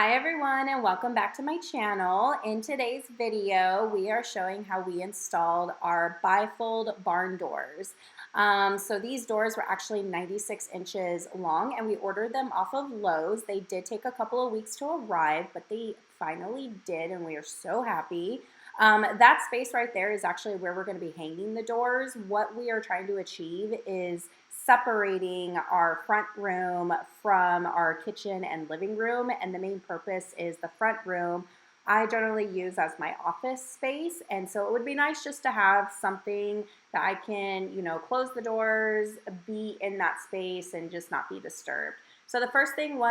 Hi everyone and welcome back to my channel. In today's video, we are showing how we installed our bifold barn doors. So these doors were actually 96 inches long and we ordered them off of Lowe's. They did take a couple of weeks to arrive, but they finally did and we are so happy. That space right there is actually where we're going to be hanging the doors. What we are trying to achieve is separating our front room from our kitchen and living room, and the main purpose is the front room I generally use as my office space, and so it would be nice just to have something that I can, close the doors, be in that space, and just not be disturbed. So the first thing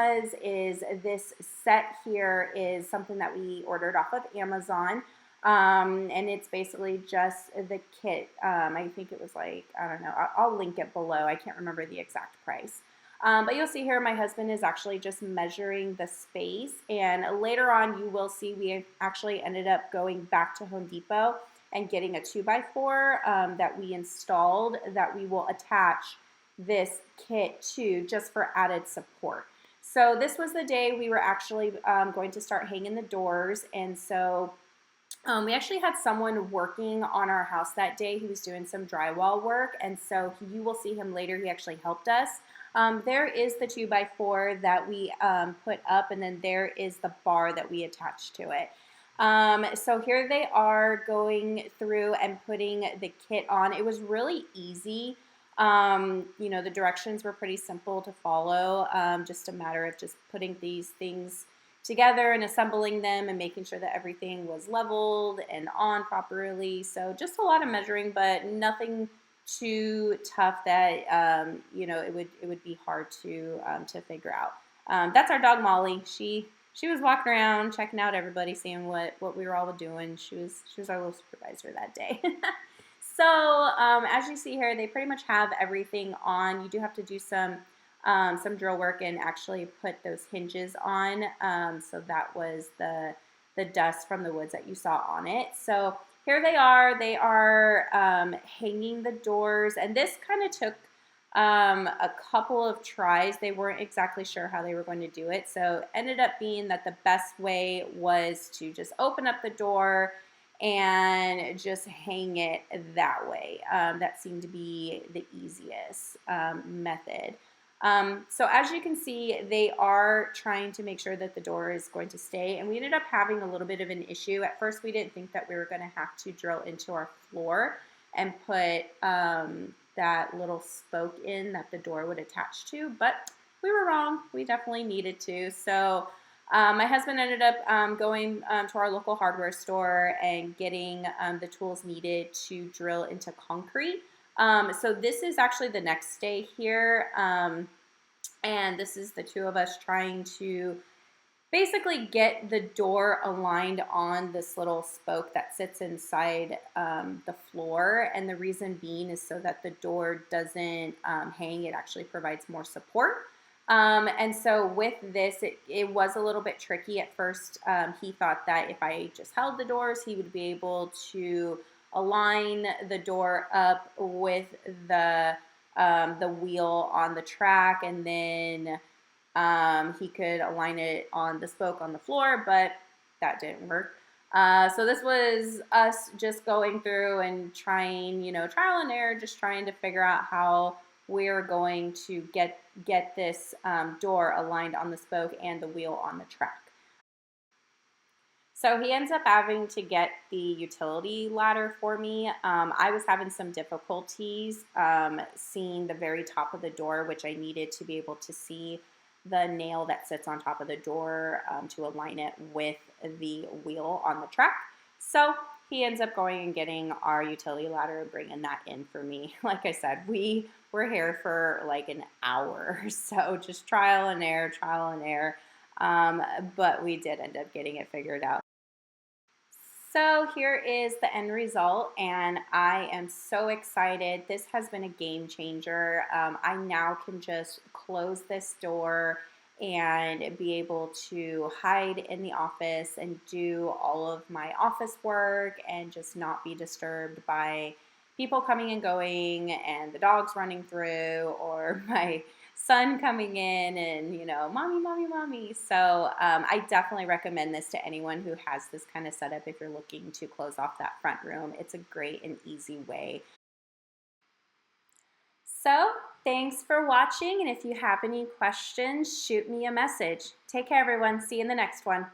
is this set here is something that we ordered off of Amazon. And it's basically just the kit. I think it was like, I don't know, I'll link it below. I can't remember the exact price. But you'll see here my husband is actually just measuring the space. And later on you will see we actually ended up going back to Home Depot and getting a 2x4 that we installed that we will attach this kit to just for added support. So this was the day we were actually going to start hanging the doors. And so we actually had someone working on our house that day. He was doing some drywall work, and so you will see him later. He actually helped us. There is the 2x4 that we put up, and then there is the bar that we attached to it. So here they are going through and putting the kit on. It was really easy. The directions were pretty simple to follow, just a matter of just putting these things together and assembling them and making sure that everything was leveled and on properly. So just a lot of measuring, but nothing too tough that it would be hard to figure out. That's our dog Molly. She was walking around checking out everybody, seeing what we were all doing. She was our little supervisor that day. So as you see here, they pretty much have everything on. You do have to do some drill work and actually put those hinges on. So that was the dust from the woods that you saw on it. So here they are. They are hanging the doors, and this kind of took a couple of tries. They weren't exactly sure how they were going to do it. So it ended up being that the best way was to just open up the door and just hang it that way. That seemed to be the easiest method. So as you can see, they are trying to make sure that the door is going to stay, and we ended up having a little bit of an issue. At first, we didn't think that we were going to have to drill into our floor and put that little spoke in that the door would attach to, but we were wrong. We definitely needed to. So my husband ended up going to our local hardware store and getting the tools needed to drill into concrete. So this is actually the next day here, and this is the two of us trying to basically get the door aligned on this little spoke that sits inside the floor, and the reason being is so that the door doesn't hang. It actually provides more support. And so with this, it was a little bit tricky at first. He thought that if I just held the doors, he would be able to align the door up with the wheel on the track, and then he could align it on the spoke on the floor, but that didn't work. So this was us just going through and trying, trial and error, just trying to figure out how we're going to get this door aligned on the spoke and the wheel on the track. So he ends up having to get the utility ladder for me. I was having some difficulties seeing the very top of the door, which I needed to be able to see the nail that sits on top of the door to align it with the wheel on the track. So he ends up going and getting our utility ladder and bringing that in for me. Like I said, we were here for like an hour, so just trial and error. But we did end up getting it figured out. So here is the end result, and I am so excited. This has been a game changer. I now can just close this door and be able to hide in the office and do all of my office work and just not be disturbed by people coming and going and the dogs running through, or my sun coming in and, you know, mommy, mommy, mommy. So I definitely recommend this to anyone who has this kind of setup if you're looking to close off that front room. It's a great and easy way. So thanks for watching, and if you have any questions, shoot me a message. Take care, everyone. See you in the next one.